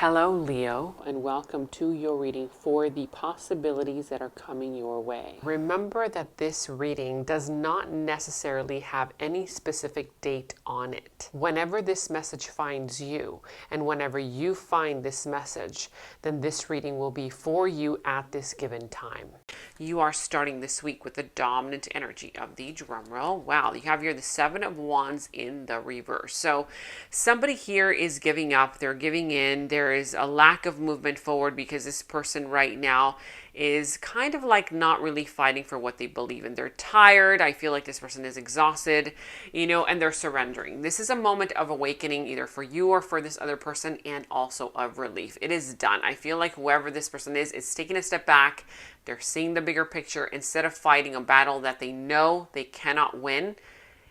Hello, Leo, and welcome to your reading for the possibilities that are coming your way. Remember that this reading does not necessarily have any specific date on it. Whenever this message finds you, and whenever you find this message, then this reading will be for you at this given time. You are starting this week with the dominant energy of the drum roll. Wow, you have here the Seven of Wands in the reverse. So somebody here is giving up, they're giving in, there is a lack of movement forward because this person right now is kind of like not really fighting for what they believe in. They're tired. I feel like this person is exhausted, and they're surrendering. This is a moment of awakening either for you or for this other person, and also of relief. It is done. I feel like whoever this person is taking a step back. They're seeing the bigger picture instead of fighting a battle that they know they cannot win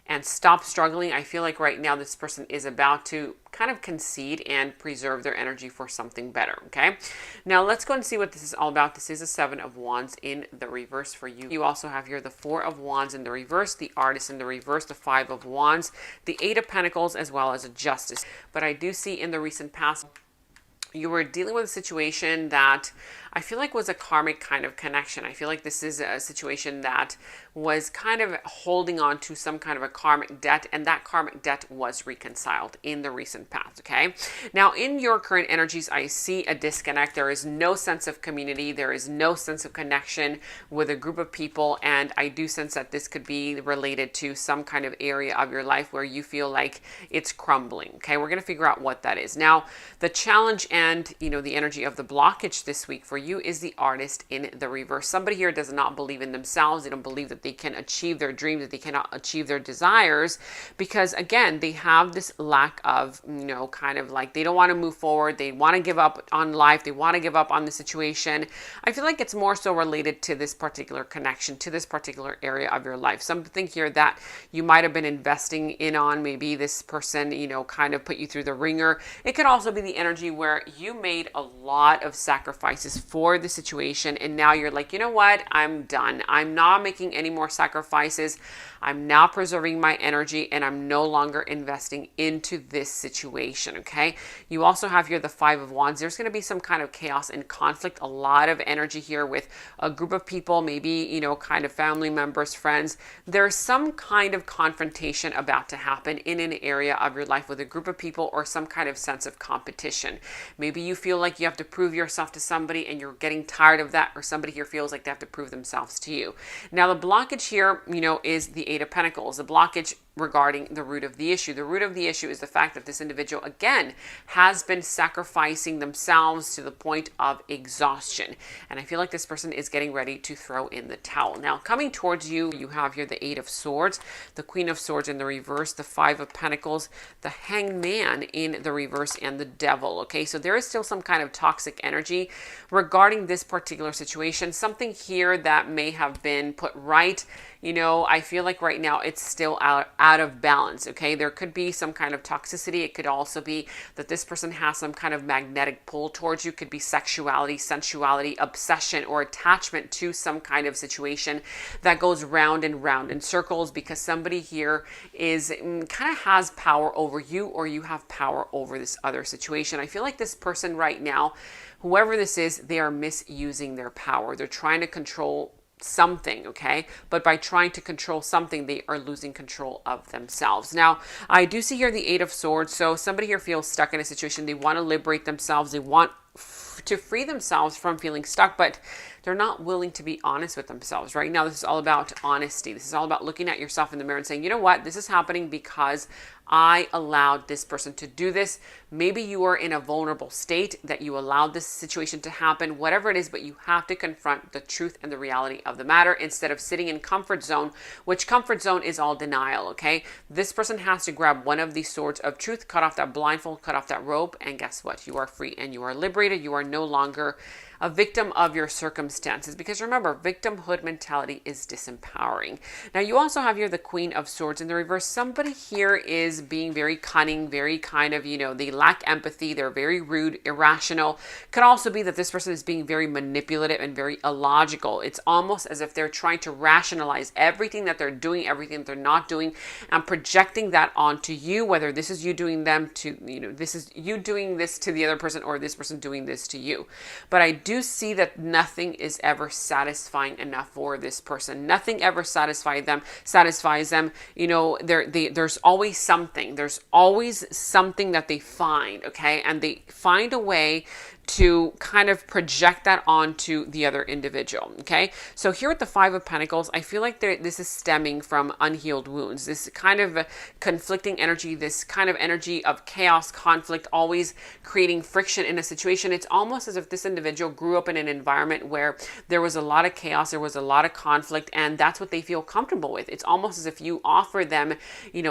and stop struggling. I feel like right now this person is about to kind of concede and preserve their energy for something better, okay? Now let's go and see what this is all about. This is a Seven of Wands in the reverse for you. You also have here the Four of Wands in the reverse, the Artist in the reverse, the Five of Wands, the Eight of Pentacles, as well as a Justice. But I do see in the recent past, you were dealing with a situation that I feel like was a karmic kind of connection. I feel like this is a situation that was kind of holding on to some kind of a karmic debt, and that karmic debt was reconciled in the recent past, okay? Now, in your current energies, I see a disconnect. There is no sense of community. There is no sense of connection with a group of people, and I do sense that this could be related to some kind of area of your life where you feel like it's crumbling, okay? We're going to figure out what that is. Now, the challenge and, the energy of the blockage this week for you is the Artist in the reverse. Somebody here does not believe in themselves. They don't believe that they can achieve their dreams, that they cannot achieve their desires, because again, they have this lack of, kind of like they don't want to move forward. They want to give up on life. They want to give up on the situation. I feel like it's more so related to this particular connection, to this particular area of your life. Something here that you might have been investing in on. Maybe this person, kind of put you through the ringer. It could also be the energy where you made a lot of sacrifices for the situation, and now you're like, you know what, I'm done. I'm not making any more sacrifices. I'm now preserving my energy, and I'm no longer investing into this situation, okay? You also have here the Five of Wands. There's going to be some kind of chaos and conflict, a lot of energy here with a group of people, maybe, kind of family members, friends. There's some kind of confrontation about to happen in an area of your life with a group of people, or some kind of sense of competition. Maybe you feel like you have to prove yourself to somebody and you're getting tired of that, or somebody here feels like they have to prove themselves to you. Now, the blockage here, is the Eight of Pentacles, the blockage regarding the root of the issue. The root of the issue is the fact that this individual, again, has been sacrificing themselves to the point of exhaustion. And I feel like this person is getting ready to throw in the towel. Now, coming towards you, you have here the Eight of Swords, the Queen of Swords in the reverse, the Five of Pentacles, the Hanged Man in the reverse, and the Devil, okay? So there is still some kind of toxic energy regarding this particular situation. Something here that may have been put right. I feel like right now it's still out of balance, okay? There could be some kind of toxicity. It could also be that this person has some kind of magnetic pull towards you. It could be sexuality, sensuality, obsession, or attachment to some kind of situation that goes round and round in circles, because somebody here is kind of has power over you, or you have power over this other situation. I feel like this person right now, whoever this is, they are misusing their power. They're trying to control something, okay? But by trying to control something, they are losing control of themselves. Now, I do see here the Eight of Swords. So somebody here feels stuck in a situation. They want to liberate themselves. They want to free themselves from feeling stuck, but they're not willing to be honest with themselves. Right now, this is all about honesty. This is all about looking at yourself in the mirror and saying, you know what, this is happening because I allowed this person to do this. Maybe you are in a vulnerable state that you allowed this situation to happen, whatever it is, but you have to confront the truth and the reality of the matter instead of sitting in comfort zone, which comfort zone is all denial, okay? This person has to grab one of these swords of truth, cut off that blindfold, cut off that rope, and guess what? You are free and you are liberated. You are no longer a victim of your circumstances. circumstances, because remember, victimhood mentality is disempowering. Now you also have here the Queen of Swords in the reverse. Somebody here is being very cunning, very kind of, they lack empathy. They're very rude, irrational. Could also be that this person is being very manipulative and very illogical. It's almost as if they're trying to rationalize everything that they're doing, everything that they're not doing, and projecting that onto you, whether this is you doing them to, this is you doing this to the other person, or this person doing this to you. But I do see that nothing is ever satisfying enough for this person. Nothing ever satisfies them. There's always something. There's always something that they find, okay? And they find a way to kind of project that onto the other individual, okay? So here with the Five of Pentacles, I feel like this is stemming from unhealed wounds, this kind of conflicting energy, this kind of energy of chaos, conflict, always creating friction in a situation. It's almost as if this individual grew up in an environment where there was a lot of chaos, there was a lot of conflict, and that's what they feel comfortable with. It's almost as if you offer them,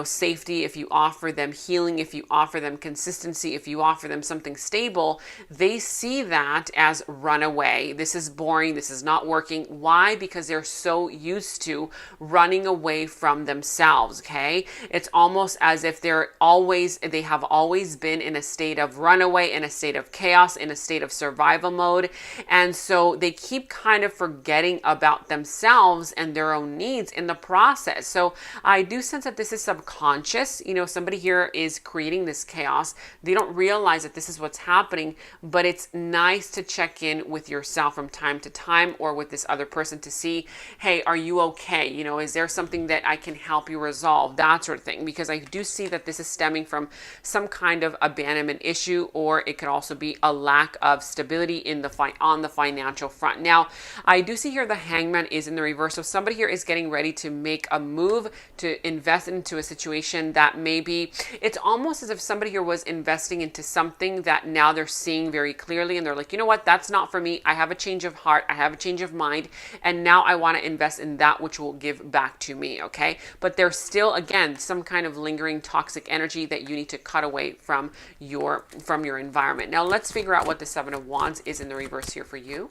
safety, if you offer them healing, if you offer them consistency, if you offer them something stable, they see that as runaway. This is boring. This is not working. Why? Because they're so used to running away from themselves. Okay. It's almost as if they have always been in a state of runaway, in a state of chaos, in a state of survival mode. And so they keep kind of forgetting about themselves and their own needs in the process. So I do sense that this is subconscious. Somebody here is creating this chaos. They don't realize that this is what's happening, but it's nice to check in with yourself from time to time, or with this other person, to see, hey, are you okay? Is there something that I can help you resolve? That sort of thing. Because I do see that this is stemming from some kind of abandonment issue, or it could also be a lack of stability on the financial front. Now, I do see here the Hangman is in the reverse. So somebody here is getting ready to make a move to invest into a situation that maybe it's almost as if somebody here was investing into something that now they're seeing very clearly, and they're like, you know what, that's not for me. I have a change of heart. I have a change of mind. And now I want to invest in that which will give back to me. Okay. But there's still, again, some kind of lingering toxic energy that you need to cut away from your environment. Now let's figure out what the Seven of Wands is in the reverse here for you.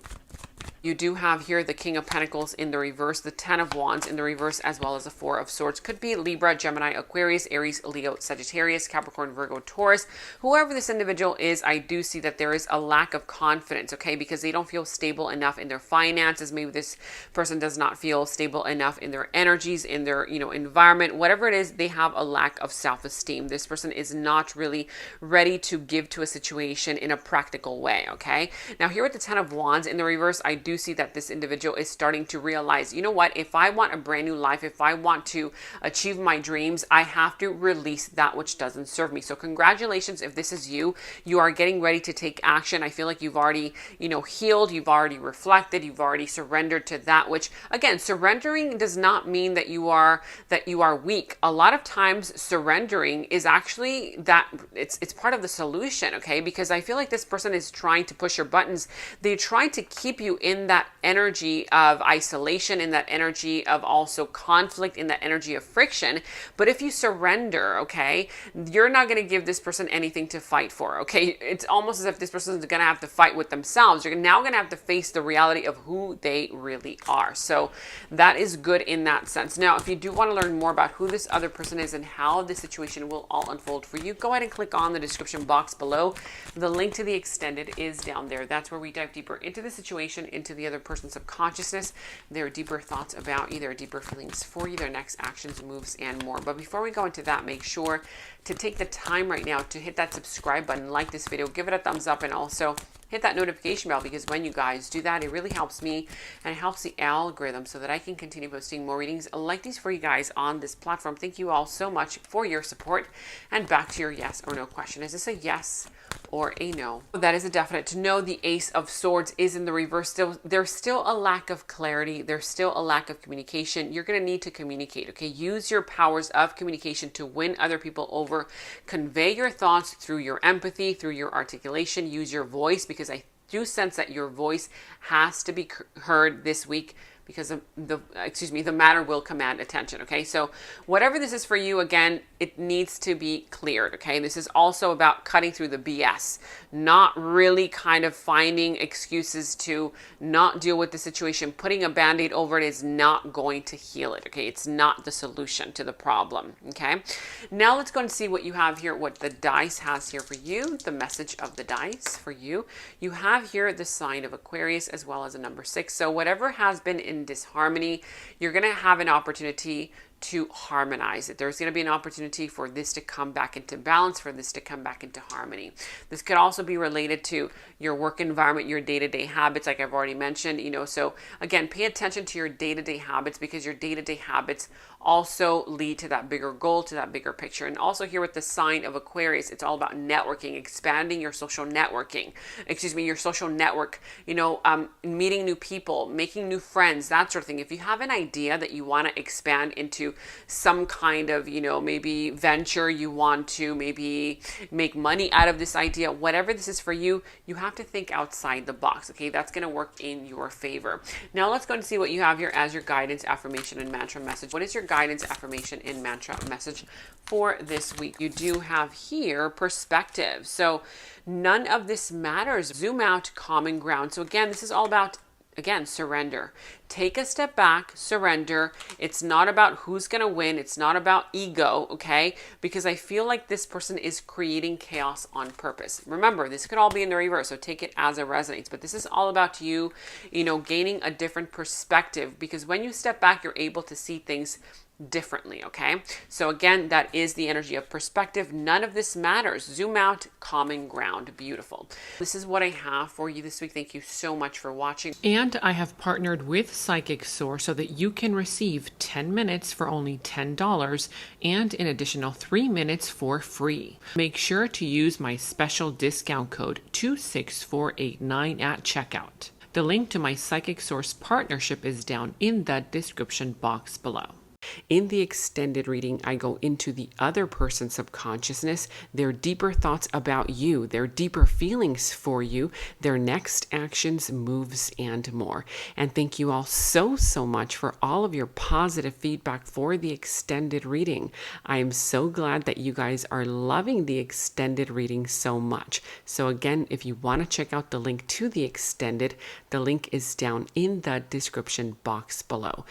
You do have here the King of Pentacles in the reverse, the Ten of Wands in the reverse, as well as the Four of Swords. Could be Libra, Gemini, Aquarius, Aries, Leo, Sagittarius, Capricorn, Virgo, Taurus. Whoever this individual is, I do see that there is a lack of confidence, okay, because they don't feel stable enough in their finances. Maybe this person does not feel stable enough in their energies, in their, environment. Whatever it is, they have a lack of self-esteem. This person is not really ready to give to a situation in a practical way, okay? Now here with the Ten of Wands in the reverse, I do see that this individual is starting to realize, you know what, if I want a brand new life, if I want to achieve my dreams, I have to release that which doesn't serve me. So congratulations, if this is you, you are getting ready to take action. I feel like you've already, healed, you've already reflected, you've already surrendered to that, which, again, surrendering does not mean that you are weak. A lot of times surrendering is actually that it's part of the solution, okay? Because I feel like this person is trying to push your buttons. They're trying to keep you in that energy of isolation, in that energy of also conflict, in that energy of friction. But if you surrender, okay, you're not going to give this person anything to fight for, okay? It's almost as if this person is going to have to fight with themselves. You're now going to have to face the reality of who they really are. So that is good in that sense. Now, if you do want to learn more about who this other person is and how the situation will all unfold for you, go ahead and click on the description box below. The link to the extended is down there. That's where we dive deeper into the situation, into the other person's subconsciousness, their deeper thoughts about you, their deeper feelings for you, their next actions, moves, and more. But before we go into that, make sure to take the time right now to hit that subscribe button, like this video, give it a thumbs up, and also hit that notification bell, because when you guys do that, it really helps me and it helps the algorithm so that I can continue posting more readings like these for you guys on this platform. Thank you all so much for your support. And back to your yes or no question. Is this a yes or a no? That is a definite. To know the Ace of Swords is in the reverse. There's still a lack of clarity. There's still a lack of communication. You're going to need to communicate, okay? Use your powers of communication to win other people over. Convey your thoughts through your empathy, through your articulation. Use your voice, because I do sense that your voice has to be heard this week, because the matter will command attention. Okay, so whatever this is for you, again, it needs to be cleared. Okay, this is also about cutting through the BS, not really kind of finding excuses to not deal with the situation. Putting a band-aid over it is not going to heal it. Okay, it's not the solution to the problem. Okay, now let's go and see what you have here, what the dice has here for you, the message of the dice for you. You have here the sign of Aquarius as well as a number 6. So whatever has been in disharmony, you're going to have an opportunity to harmonize it. There's going to be an opportunity for this to come back into balance, for this to come back into harmony. This could also be related to your work environment, your day-to-day habits, like I've already mentioned, so again, pay attention to your day-to-day habits, because your day-to-day habits also lead to that bigger goal, to that bigger picture. And also here with the sign of Aquarius, it's all about networking, expanding your social networking, your social network, meeting new people, making new friends, that sort of thing. If you have an idea that you want to expand into some kind of, maybe venture, you want to maybe make money out of this idea, whatever this is for you, you have to think outside the box. Okay, that's going to work in your favor. Now let's go and see what you have here as your guidance, affirmation, and mantra message. What is your guidance, affirmation, and mantra message for this week? You do have here perspective. So none of this matters. Zoom out, common ground. So again, this is all about, surrender. Take a step back, surrender. It's not about who's going to win. It's not about ego, okay? Because I feel like this person is creating chaos on purpose. Remember, this could all be in the reverse, so take it as it resonates. But this is all about you, gaining a different perspective, because when you step back, you're able to see things differently, okay? So again, that is the energy of perspective. None of this matters. Zoom out, common ground. Beautiful. This is what I have for you this week. Thank you so much for watching. And I have partnered with Psychic Source so that you can receive 10 minutes for only $10 and an additional 3 minutes for free. Make sure to use my special discount code 26489 at checkout. The link to my Psychic Source partnership is down in the description box below. In the extended reading, I go into the other person's subconsciousness, their deeper thoughts about you, their deeper feelings for you, their next actions, moves, and more. And thank you all so much for all of your positive feedback for the extended reading. I am so glad that you guys are loving the extended reading so much. So again, if you want to check out the link to the extended, the link is down in the description box below.